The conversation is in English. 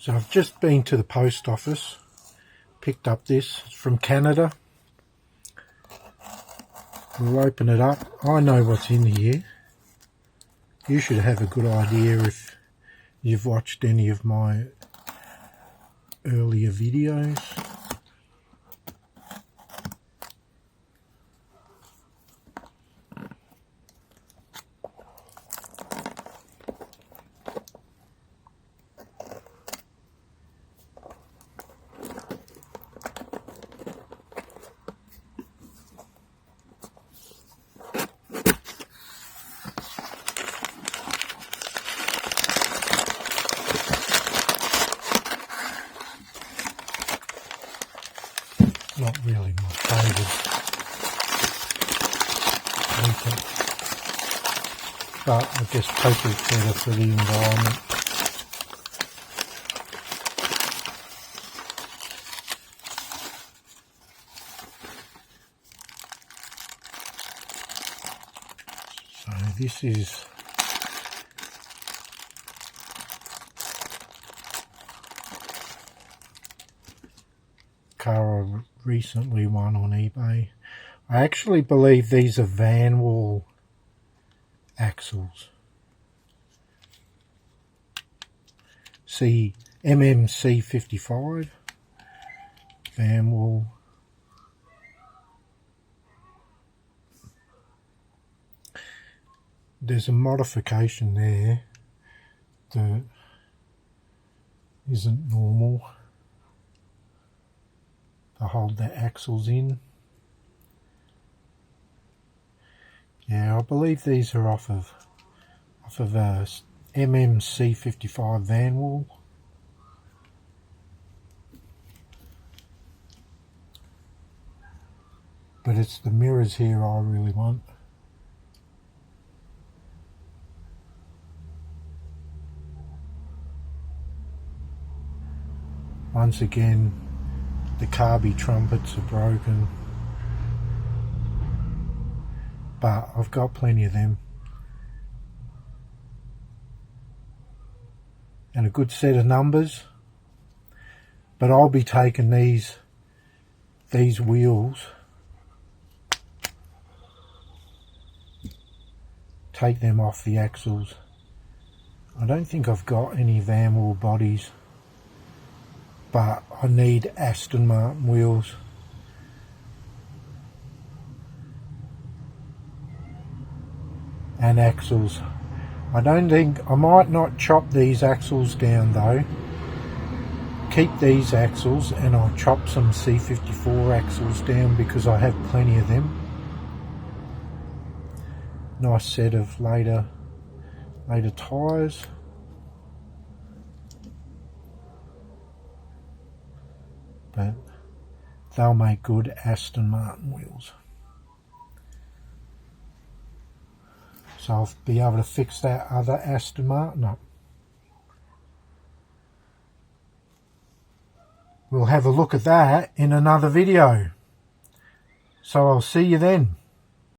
So I've just been to the post office, picked up this. It's from Canada. We'll open it up. I know what's in here. You should have a good idea if you've watched any of my earlier videos. Not really my favourite item, but I guess paper's better for the environment. So this is car I recently won on eBay. I actually believe these are van wall axles. See, MMC55 van wall. There's a modification there that isn't normal to hold the axles in. Yeah, I believe these are off of a MMC55 van wall. But it's the mirrors here I really want. Once again, the carby trumpets are broken, but I've got plenty of them. And a good set of numbers. But I'll be taking these wheels, take them off the axles. I don't think I've got any van wall bodies, but I need Aston Martin wheels. And axles. I might not chop these axles down though. Keep these axles and I'll chop some C54 axles down because I have plenty of them. Nice set of later tyres. But they'll make good Aston Martin wheels. So I'll be able to fix that other Aston Martin up. We'll have a look at that in another video. So I'll see you then.